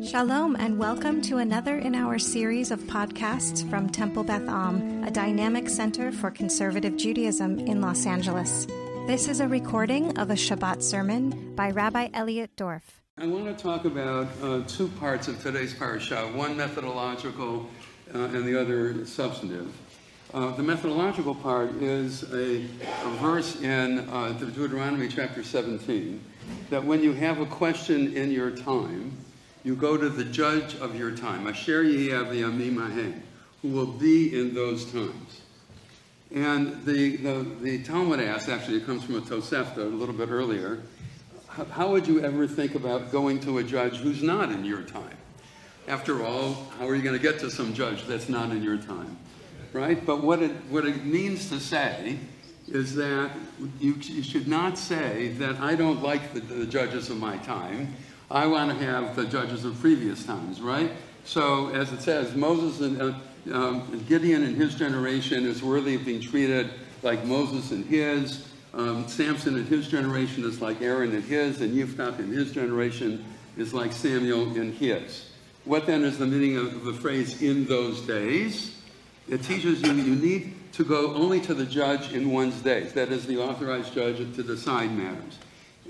Shalom and welcome to another in our series of podcasts from Temple Beth Am, a dynamic center for conservative Judaism in Los Angeles. This is a recording of a Shabbat sermon by Rabbi Elliot Dorf. I want to talk about two parts of today's parasha, one methodological and the other substantive. The methodological part is a verse in Deuteronomy chapter 17, that when you have a question in your time, you go to the judge of your time, Asher Yeh B'yamim Hahem, who will be in those times. And the Talmud asks, actually it comes from a Tosefta a little bit earlier, how would you ever think about going to a judge who's not in your time? After all, how are you going to get to some judge that's not in your time? Right? But what it means to say is that you should not say that I don't like the judges of my time. I want to have the judges of previous times, right? So, as it says, Moses and Gideon and his generation is worthy of being treated like Moses and his. Samson and his generation is like Aaron and his, and Yiftach and his generation is like Samuel and his. What then is the meaning of the phrase, in those days? It teaches you need to go only to the judge in one's days, that is the authorized judge to decide matters.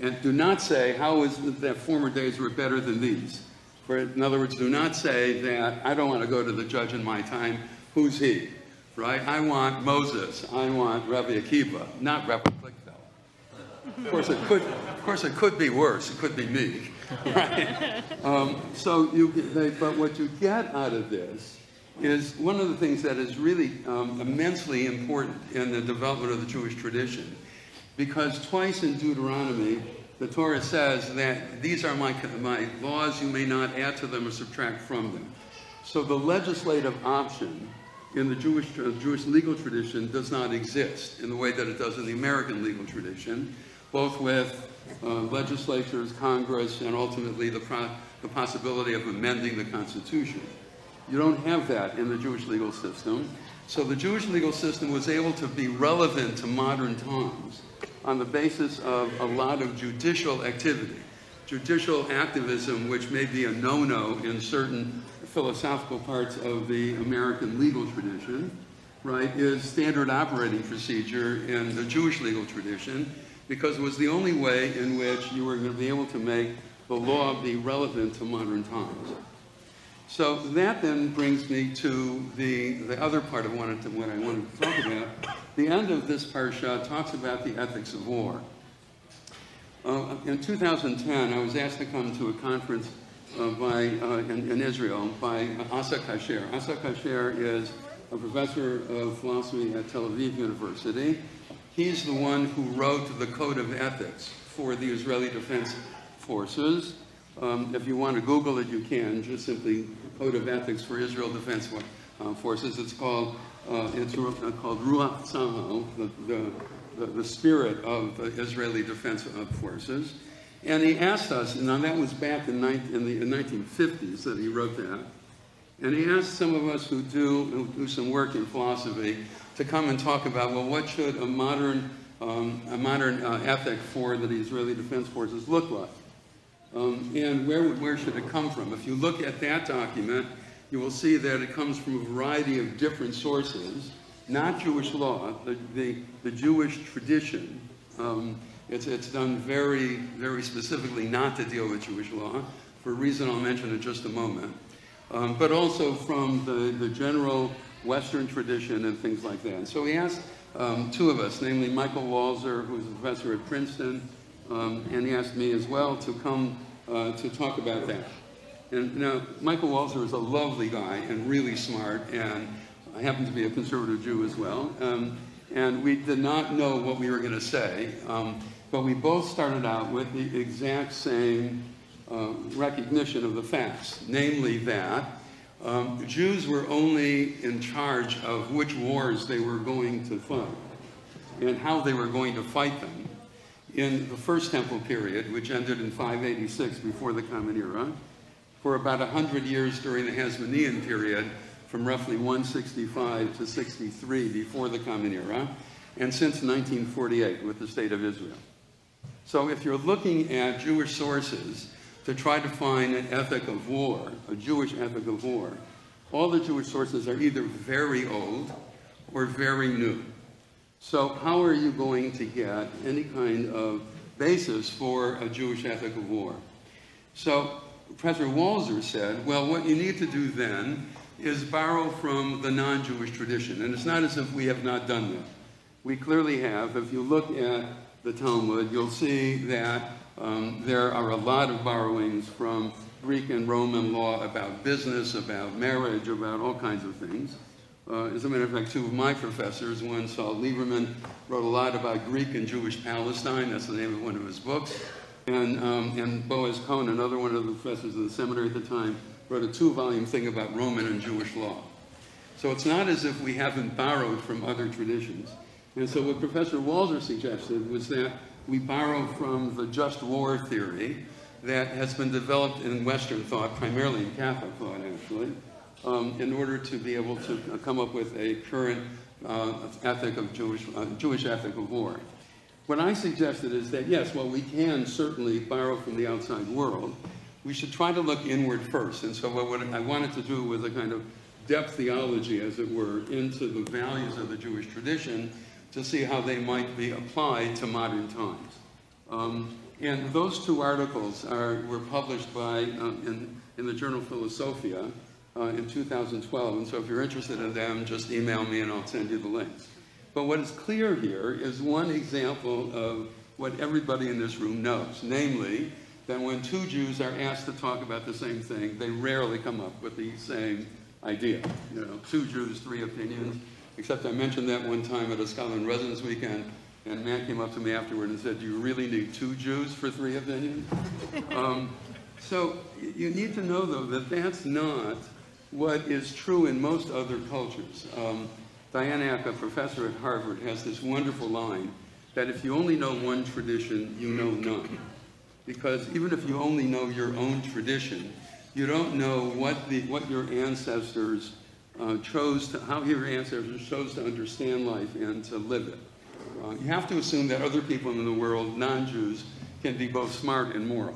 And do not say, how is it that former days were better than these? In other words, do not say that I don't want to go to the judge in my time. Who's he? Right? I want Moses. I want Rabbi Akiva, not Rabbi Plickfeld. Of course, it could be worse. It could be me. Right? But what you get out of this is one of the things that is really immensely important in the development of the Jewish tradition. Because twice in Deuteronomy, the Torah says that these are my laws, you may not add to them or subtract from them. So the legislative option in the Jewish legal tradition does not exist in the way that it does in the American legal tradition, both with legislatures, Congress, and ultimately the possibility of amending the Constitution. You don't have that in the Jewish legal system. So the Jewish legal system was able to be relevant to modern times on the basis of a lot of judicial activity. Judicial activism, which may be a no-no in certain philosophical parts of the American legal tradition, right, is standard operating procedure in the Jewish legal tradition, because it was the only way in which you were going to be able to make the law be relevant to modern times. So that then brings me to the other part of what I wanted to talk about. The end of this parsha talks about the ethics of war. In 2010, I was asked to come to a conference in Israel by Asa Kasher. Asa Kasher is a professor of philosophy at Tel Aviv University. He's the one who wrote the Code of Ethics for the Israeli Defense Forces. If you want to Google it, you can. Just simply Code of Ethics for Israel Defense Forces. It's called Ruach Tzahal, the spirit of the Israeli Defense Forces. And he asked us, now that was back in the 1950s that he wrote that, and he asked some of us who do some work in philosophy to come and talk about, well, what should a modern ethic for the Israeli Defense Forces look like? And where should it come from? If you look at that document, you will see that it comes from a variety of different sources, not Jewish law, the Jewish tradition. It's done very, very specifically not to deal with Jewish law, for a reason I'll mention in just a moment, but also from the general Western tradition and things like that. And so he asked two of us, namely Michael Walzer, who's a professor at Princeton, and he asked me as well to come to talk about that. And now, Michael Walzer is a lovely guy and really smart, and I happen to be a conservative Jew as well. And we did not know what we were going to say, but we both started out with the exact same recognition of the facts, namely that Jews were only in charge of which wars they were going to fight and how they were going to fight them in the First Temple period, which ended in 586 before the Common Era, for about 100 years during the Hasmonean period, from roughly 165 to 63 before the Common Era, and since 1948 with the State of Israel. So if you're looking at Jewish sources, to try to find an ethic of war, a Jewish ethic of war, all the Jewish sources are either very old or very new. So how are you going to get any kind of basis for a Jewish ethic of war? So Professor Walzer said, well, what you need to do then is borrow from the non-Jewish tradition. And it's not as if we have not done that. We clearly have. If you look at the Talmud, you'll see that there are a lot of borrowings from Greek and Roman law about business, about marriage, about all kinds of things. As a matter of fact, two of my professors, one, Saul Lieberman, wrote a lot about Greek and Jewish Palestine. That's the name of one of his books. And Boaz Cohn, another one of the professors of the seminary at the time, wrote a 2-volume thing about Roman and Jewish law. So it's not as if we haven't borrowed from other traditions. And so what Professor Walzer suggested was that we borrow from the just war theory that has been developed in Western thought, primarily in Catholic thought, actually, in order to be able to come up with a current ethic of Jewish ethic of war. What I suggested is that, yes, while we can certainly borrow from the outside world, we should try to look inward first. And so what I wanted to do was a kind of depth theology, as it were, into the values of the Jewish tradition to see how they might be applied to modern times. And those 2 articles were published in the journal Philosophia in 2012. And so if you're interested in them, just email me and I'll send you the links. But what is clear here is one example of what everybody in this room knows, namely that when 2 Jews are asked to talk about the same thing, they rarely come up with the same idea. 2 Jews, 3 opinions, except I mentioned that one time at a Scholar in Residence weekend, and a man came up to me afterward and said, do you really need 2 Jews for 3 opinions? So you need to know, though, that that's not what is true in most other cultures. Diane Ack, a professor at Harvard, has this wonderful line that if you only know one tradition, you know none. Because even if you only know your own tradition, you don't know what your ancestors how your ancestors chose to understand life and to live it. You have to assume that other people in the world, non-Jews, can be both smart and moral.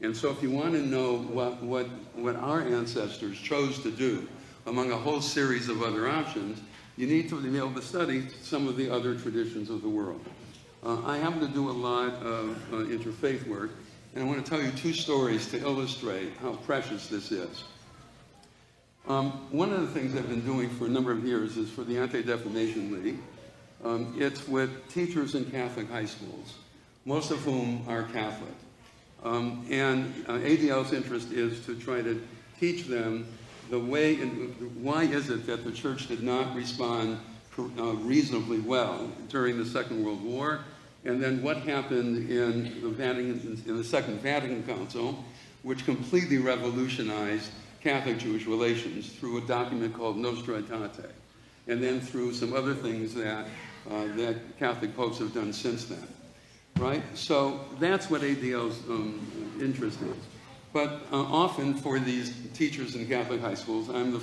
And so if you want to know what our ancestors chose to do among a whole series of other options, you need to be able to study some of the other traditions of the world. I happen to do a lot of interfaith work, and I want to tell you 2 stories to illustrate how precious this is. One of the things I've been doing for a number of years is for the Anti-Defamation League. It's with teachers in Catholic high schools, most of whom are Catholic. And ADL's interest is to try to teach them why is it that the church did not respond reasonably well during the Second World War, and then what happened in the Second Vatican Council, which completely revolutionized Catholic-Jewish relations through a document called Nostra Aetate, and then through some other things that Catholic popes have done since then, right? So that's what ADL's interest is. But often for these teachers in Catholic high schools, I'm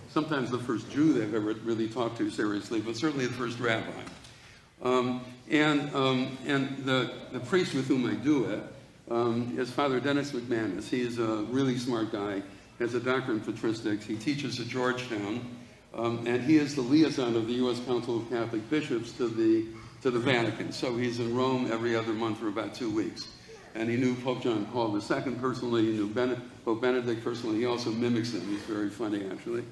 sometimes the first Jew they've ever really talked to seriously, but certainly the first rabbi. And the priest with whom I do it is Father Dennis McManus. He's a really smart guy, has a doctorate in patristics. He teaches at Georgetown, and he is the liaison of the U.S. Council of Catholic Bishops to the Vatican. So he's in Rome every other month for about 2 weeks. And he knew Pope John Paul II personally. He knew Pope Benedict personally. He also mimics him. He's very funny, actually.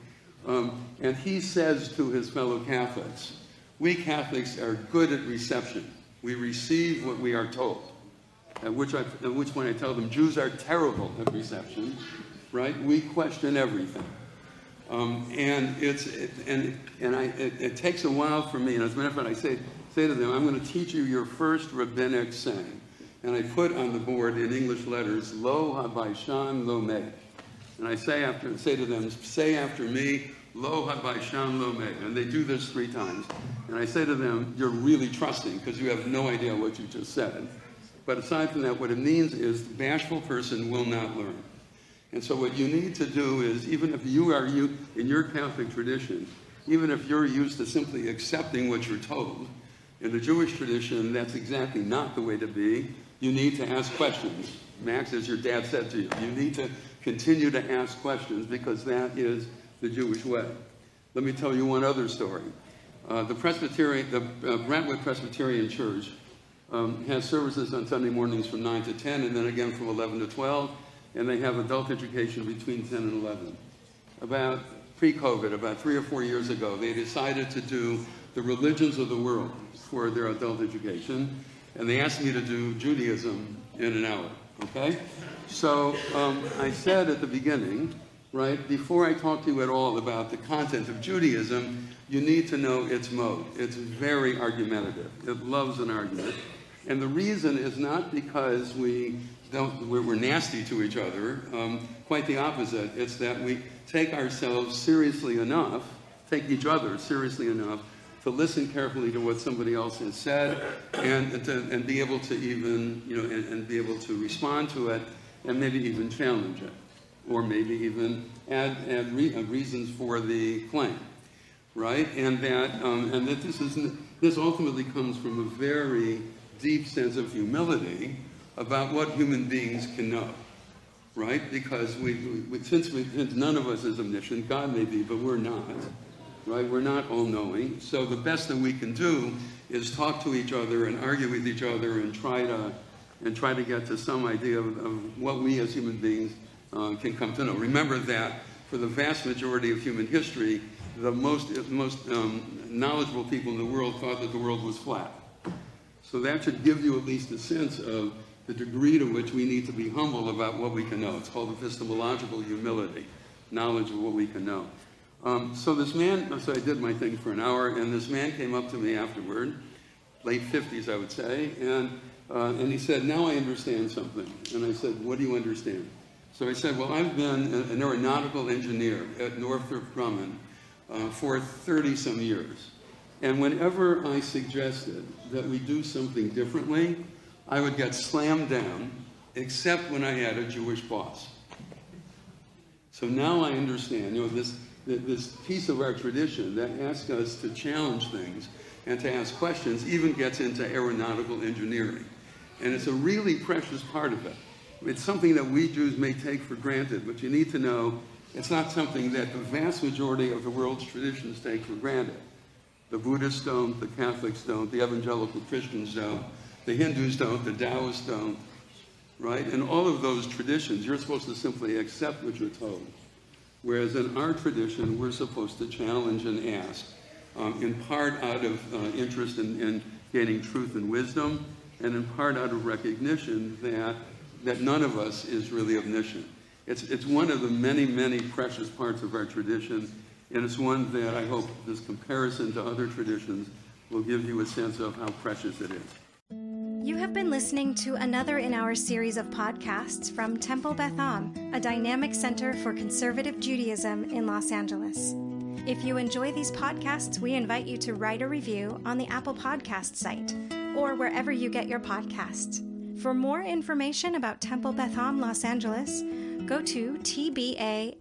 And he says to his fellow Catholics, we Catholics are good at reception. We receive what we are told. At which point I tell them, Jews are terrible at reception, right? We question everything. And it takes a while for me. And as a matter of fact, I say to them, I'm going to teach you your first rabbinic saying. And I put on the board in English letters, Lo habaishan lo me. And I say to them, say after me, Lo habaishan lo me. And they do this 3 times. And I say to them, you're really trusting because you have no idea what you just said. But aside from that, what it means is the bashful person will not learn. And so what you need to do is, even if you are in your Catholic tradition, even if you're used to simply accepting what you're told, in the Jewish tradition, that's exactly not the way to be. You need to ask questions. Max, as your dad said to you, you need to continue to ask questions because that is the Jewish way. Let me tell you one other story. The Brentwood Presbyterian Church has services on Sunday mornings from 9 to 10 and then again from 11 to 12, and they have adult education between 10 and 11. About pre-COVID, about 3 or 4 years ago, they decided to do the religions of the world for their adult education, and they asked me to do Judaism in an hour, okay? So I said at the beginning, right, before I talk to you at all about the content of Judaism, you need to know its mode. It's very argumentative. It loves an argument. And the reason is not because we're nasty to each other, quite the opposite. It's that we take ourselves seriously enough, take each other seriously enough to listen carefully to what somebody else has said and be able to even, and be able to respond to it and maybe even challenge it, or maybe even add reasons for the claim, right? And that this ultimately comes from a very deep sense of humility about what human beings can know, right? Because since none of us is omniscient, God may be, but we're not, right? We're not all-knowing. So the best that we can do is talk to each other and argue with each other and try to get to some idea of what we as human beings can come to know. Remember that for the vast majority of human history, the most knowledgeable people in the world thought that the world was flat. So that should give you at least a sense of the degree to which we need to be humble about what we can know. It's called epistemological humility, knowledge of what we can know. So I did my thing for an hour, and this man came up to me afterward, late 50s, I would say, and he said, now I understand something. And I said, what do you understand? So I said, well, I've been an aeronautical engineer at Northrop Grumman for 30-some years. And whenever I suggested that we do something differently, I would get slammed down, except when I had a Jewish boss. So now I understand, this piece of our tradition that asks us to challenge things and to ask questions even gets into aeronautical engineering. And it's a really precious part of it. It's something that we Jews may take for granted, but you need to know it's not something that the vast majority of the world's traditions take for granted. The Buddhists don't, the Catholics don't, the evangelical Christians don't, the Hindus don't, the Taoists don't, right? And all of those traditions, you're supposed to simply accept what you're told. Whereas in our tradition, we're supposed to challenge and ask, in part out of interest in gaining truth and wisdom, and in part out of recognition that none of us is really omniscient. It's one of the many, many precious parts of our tradition, and it's one that I hope this comparison to other traditions will give you a sense of how precious it is. You have been listening to another in our series of podcasts from Temple Beth Am, a dynamic center for conservative Judaism in Los Angeles. If you enjoy these podcasts, we invite you to write a review on the Apple Podcast site or wherever you get your podcasts. For more information about Temple Beth Am Los Angeles, go to tbala.org.